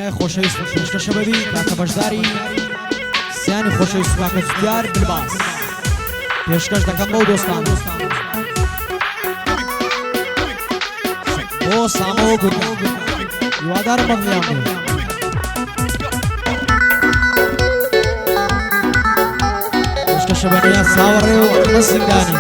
برای خوشویست پیشکش ببی کاکە بەشداری سیانی خۆشەویست کاکە جوتیار دلباس پیشکش دەکەم بەو دۆستان بۆ سامەوە گورگە هیوادارم بەڵیان بێ پیشکەشە بەنیا ساوەڕێ و ئەمە زیندانی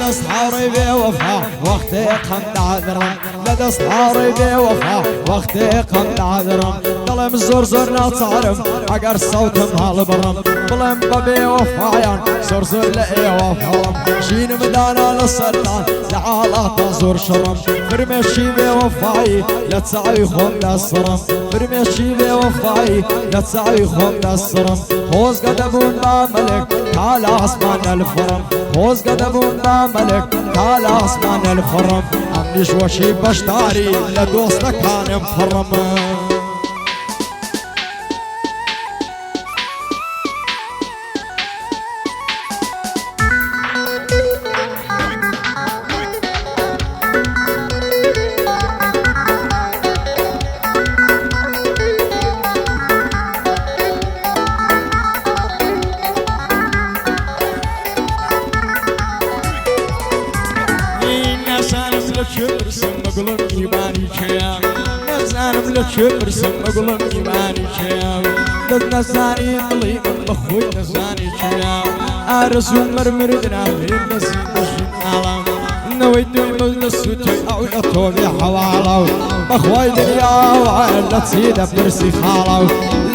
لدست حاري بوفا وقتي قمت عذرم لدست حاري بوفا وقتي قمت عذرم ظلم زور زور ناصارم اگر صوتم هالبرم ظلم ببي وفايان زور زور لئي وفرم شين مدانا للسلطان لعالات زور شرم فرمشي بوفاي لا تسعي خون دسرم فرمشي بوفاي لا تسعي خون دسرم خوز قدبون ما ملك على عصمان الفرم خوز قدبون ما ملك على عصمان الفرم عميش وشي بشتاري لدوستك كان مفرم لكبرسم مقلم إيماني كيام نزانم لكبرسم مقلم إيماني كيام دد نزاني مليم بخوي نزاني كيام أرسو مرمردنا من نزيد نشين عالم نويدو يمزن السوتي أو يطوبي حوالو بخوي دنيا وعلا تسيد برسي خالو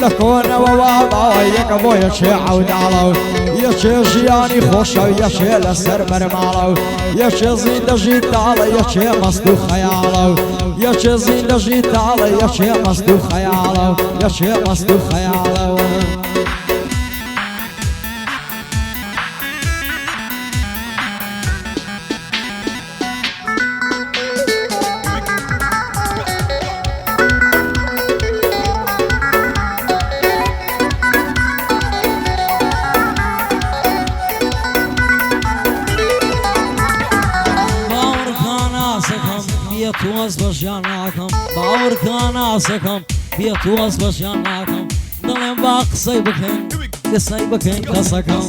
لكونا ووابا يكبو يشي عودالو يشي جياني خوشو يشي لسر مرمالو يشي زيد جيتالو يشي مصدو خيالو يشي زيد جيتالو يشي مصدو خيالو يشي مصدو خيالو توز بشياناكم باور كان اسكم بيا توز بشياناكم دلم باق صيبكن قصيبكن قصكم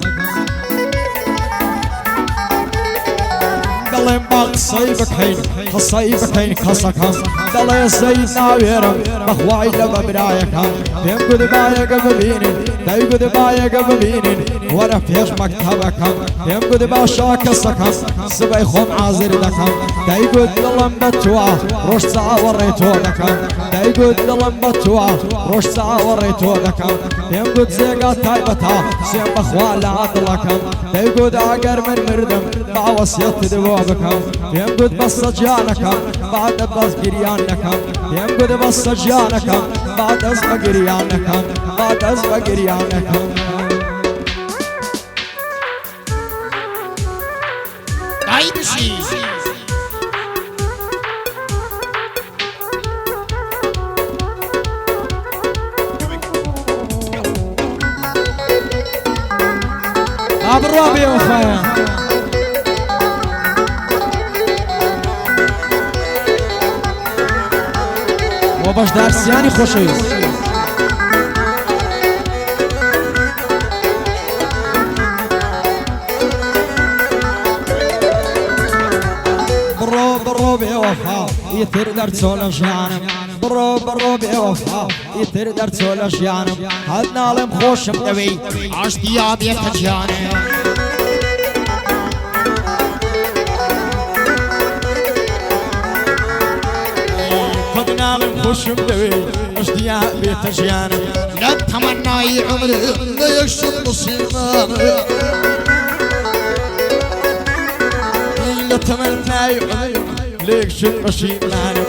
دلم باق صيبكن قصيبكن قصكم دلم زينا ويرم بخواي لما برايكم بيم قد بايك ببينين داي قد بايك ببينين ورا فيش مكتبكم بيم قد باشاك سكم سباي خوم عازر دكم داي قد دلم بتوا روش ساعة وريتو دكم داي قد دلم بتوا روش ساعة وريتو دكم بيم قد زيقا تايبتا سيم بخوال عدلكم داي قد عقر من مردم مع وصيت دوابكم بيم قد بس جانكم بعد بس جريانكم بيم قد بس جانكم بعد ازمة جريانكم بعد ازمة جريانكم عيبشي عبر الرابع وفايا وباش دارسياني خوشويست برو بوفا يتر درت ولا جانم برو بوفا يتر درت ولا جانم هدنا لم خوش مدوي عشتي يا بيت جانم هدنا لم خوش مدوي عشتي يا بيت جانم لا تمنى عمري لا يكشف نصيبنا لا تمنى ليك شد مشي معنا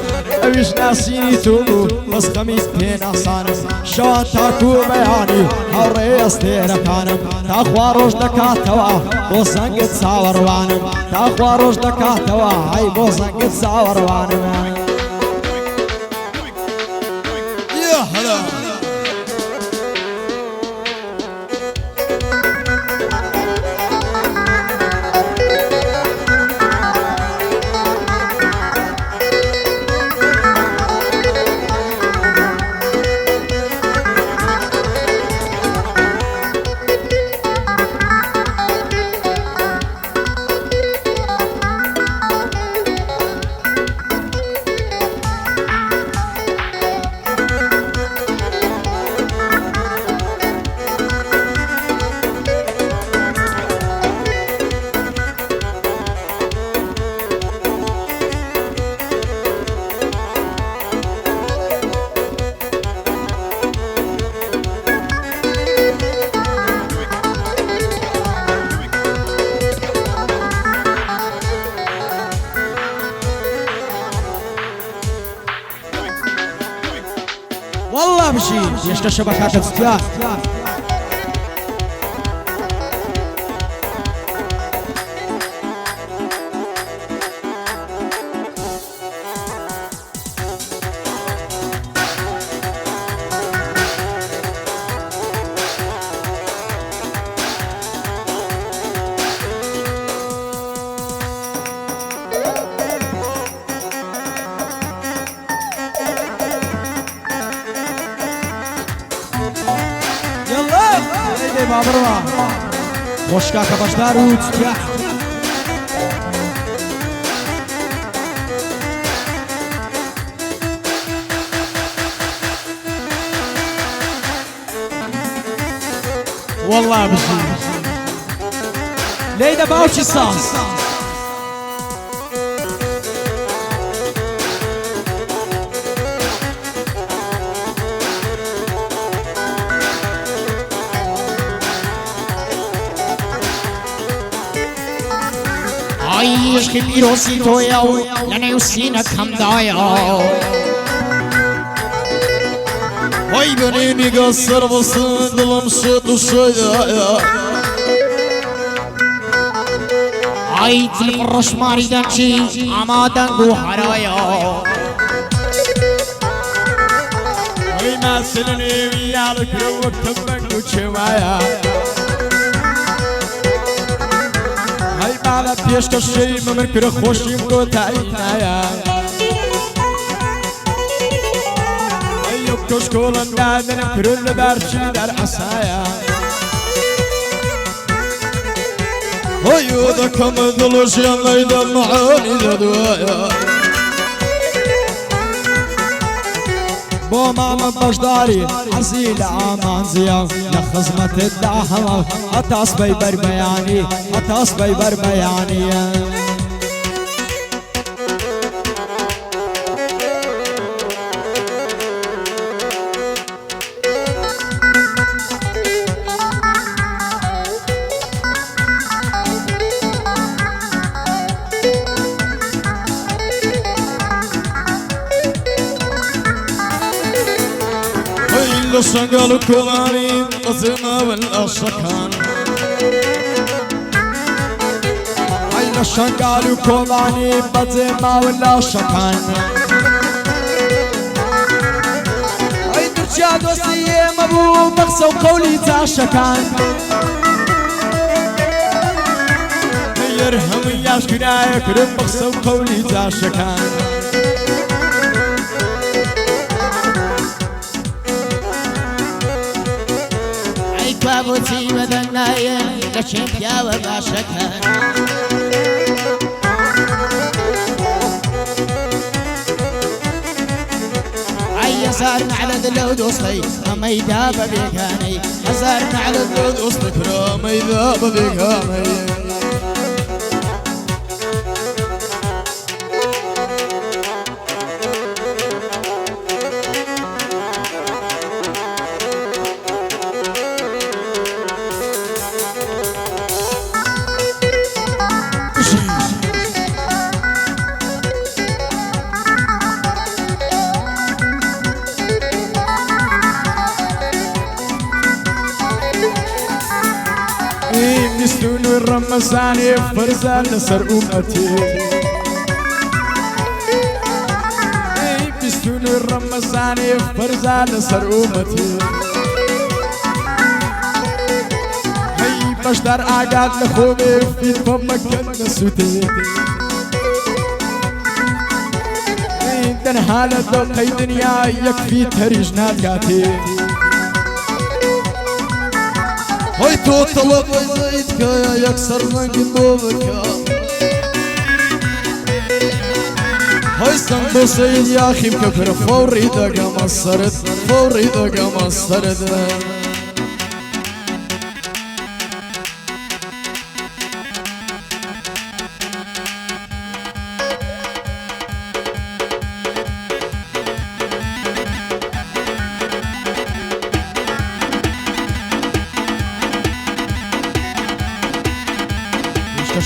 أويش ناسيني توبو بس خميس بين عصانم شوان تاكو بياني هوري استيرا كانم تاخوا روش دكاتوا بوسنقت ساور وانم تاخوا روش دكاتوا هاي بوسنقت ساور وانم يا هلا پێشکە شەبەکەکە چتیا بابڕەوە خۆشکاکە بەشدار و چتیا والله بژی لێیدە باوکی ساز عشق پیروزی تویا و لنه و سینه کم دایا وای بنی میگه سر بسن دلم شد و شدایا ای دل پرش ماریدن چی آمادن گو حرایا ای مسلنی ویال کرو وقتم بگو چوایا على بيشك الشيء من كره خوشي مكو تعينايا أيوك كشكول اندادن كرل بارشي در عصايا أيو ذكم ذلوش يلا يدمعوني ذدوايا بو ماما بشداري عزيل عمان زيا لخزمة الدعوة أتاس بيبر بياني أتاس بيبر بياني الشنقل كلاني قزمة والأشكان عين الشنقل كلاني قزمة والأشكان عين درجات وسيم أبو مقصى وقولي تاشكان يرهم ياش كنايا كرم مقصى وقولي تاشكان بابوتي ودنايا لشيك يا وباشكا عي صارنا على دلود وصلي ما يذاب بيكاني صارنا على دلود وصلي ما يذاب بيكاني مستون الرمزاني فرزان سر أمتي مستون الرمزاني فرزان سر أمتي هي بشدار آقاد لخوبي في فمك نسوتي تنها لدوقي دنيا يكفي تريج نادقاتي هاي تو طلب زيدك يا يكسر من قلوبك هاي صندوق سيد يا اخي مكفر فوري دقا مصرد فوري دقا مصرد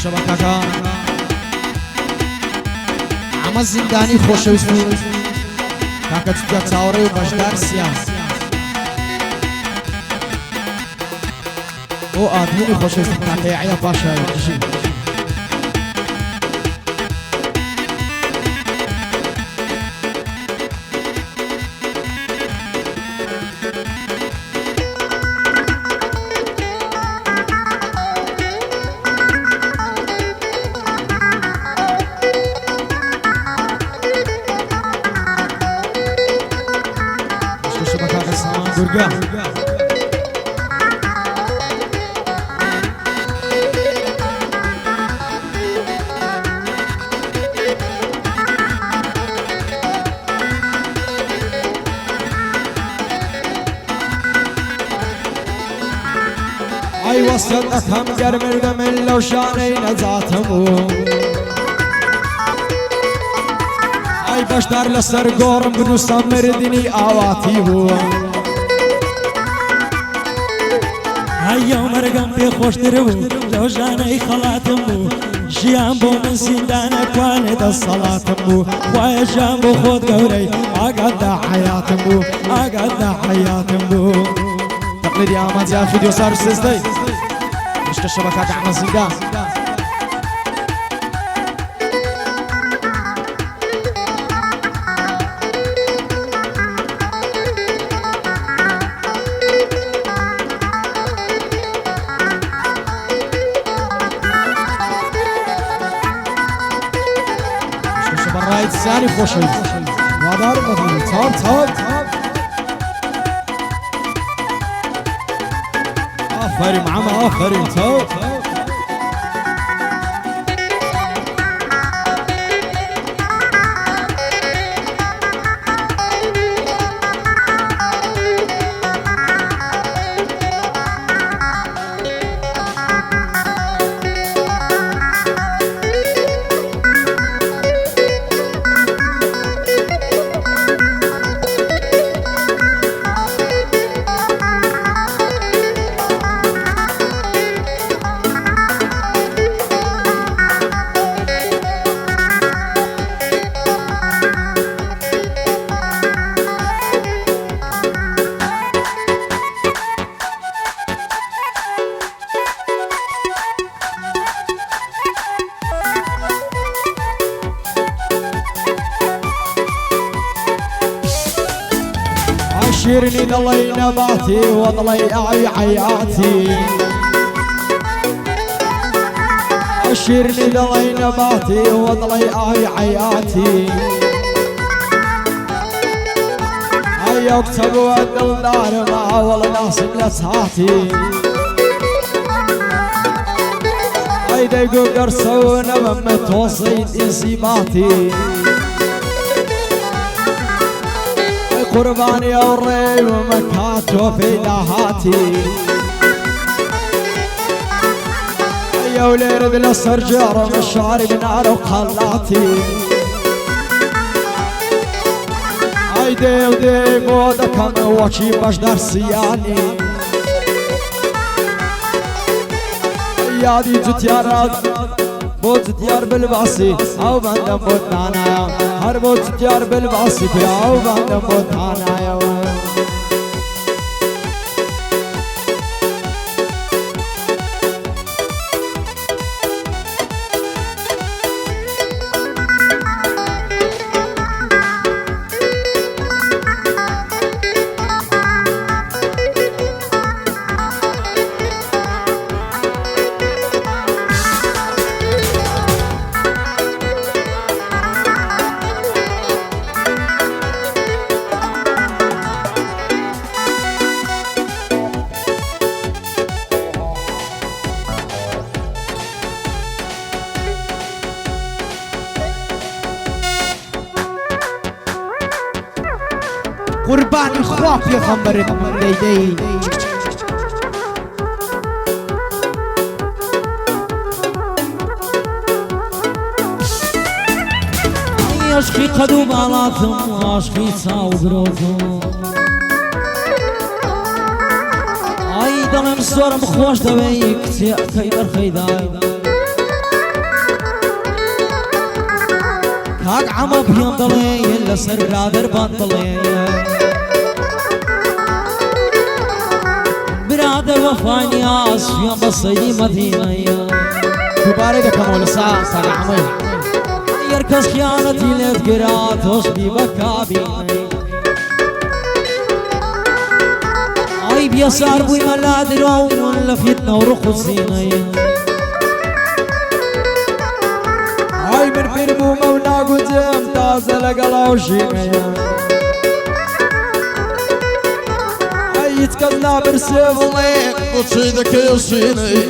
شبكة عم الزنداني خوش ويسمي كاكا تبقى تاوري وبشدار سياس و آدمی خوشش نکه عیا پاشا کشی برقا اي وصلتك هم قرمر من لو شاني نزاتمو اي بشتر لسر قورم بنوسا مردني آواتيبو هيا ومرقم في خوش تربو لو جاني خلاتمو جيان بو من سندانك والد الصلاة بو ويا جنبو خود قوري اقعد حياتمو اقعد حياتمو تقليدي امان زياد فيديو صار سيستي مشك الشبكات عنا زندان رايد الثاني خوشي وادار مدري تاب تاب آفرين معما آفرين تاب عشرني ضلي نباتي وضلي أعي حياتي عشرني ضلي نباتي وضلي أعي حياتي هيا اكتب ودل دار ما والله ناس لساتي هيدا يقول قرصونا بما توصيد انسيباتي قرباني الري ومكاتو في دهاتي يا وليرد للسرجار مشاري بنار وخلاتي هيدي ودي بودك من وشي باش درسياني يا دي تتيارات بوت تيار بالباسي او بندم بوتانا هر بوت تيار بالباسي او بندم بوتانا يا قربان خواب يا خمرت من ليدي عشقي قدو بالاتم عشقي صاوبروتم اي دلم سورم خوش دويك كي برخيداي كاك عما بيام دلي يلا سر رادر بان دلي براد وفاني عاصفيا بصيدي مدينة دوباره دكمل ساعة عمي يركز خيانتي لتقرات وصبي بكابي عيب يسار بوي ملاد راون ولا فتنة ورخو الزينة هاي من فرمو مونا قدام تازة لقلا وشينيا هاي يتكلنا برسيف الله وتصيدك يصيني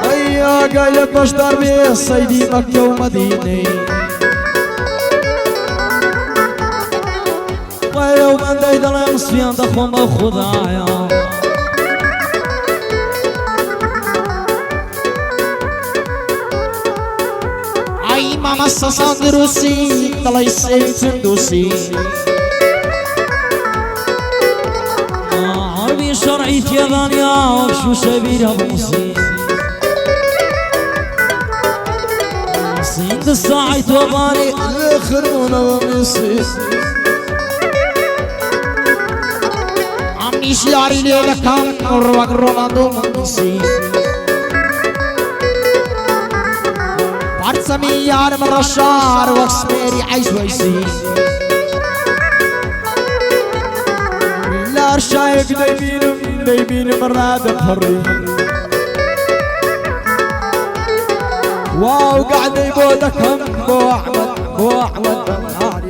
هاي يا قايب بشتر بيه صيدي مكة ومدينة ويوم من دايد الامصفيان دخوم بخدايا اي ماما صندروسي طلعي سيد سندوسي عربي شرعي تيضانيا وكشو شبيرها بمصي صيد الساعي توباني الخرمونة وميسي عمي شياري ليلة كام روك رونالدو وميسي بارتسمي يار من رشار وكسميري عيش ويسي لا رشايق دايبين مراد الحري واو قاعد يبودكم بو احمد بالنار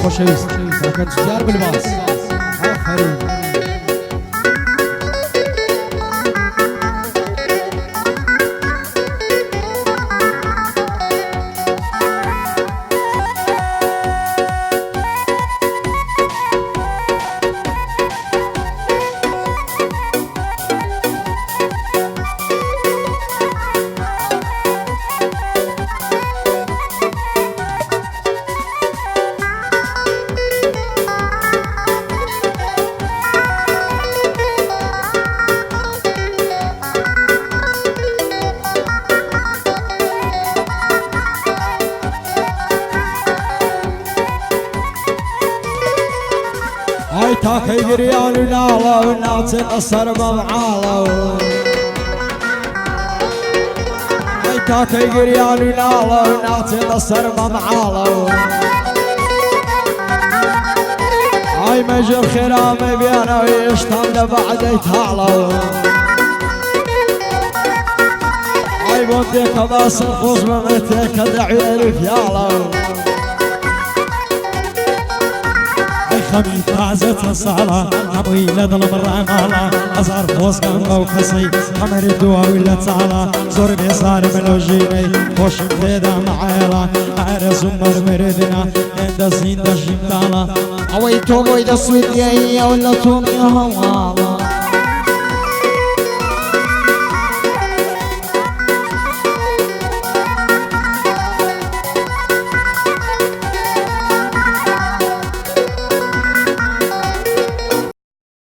خوشویست لكن تجار بالباص آفرین هاي تاكي قريان ونالا وناس الأصر بمعالا هاي تاكي قريان ونالا وناس الأصر بمعالا هاي مجر خرامي بيانا ويشتان لبعد يتعالا هاي بوديك باس الخوص بمتك دعوة الفيالا خميس عزت الصالة عمي لدى المرة مالا أزار فوز كان وكسي عمر الدوا ولا تعالى زور بيصار ملوجيني خوش مديدا معايلا عرس ومر مردنا عند الزين دا جمتالا اوي تومو اذا سويت يا ولا تومي هوالا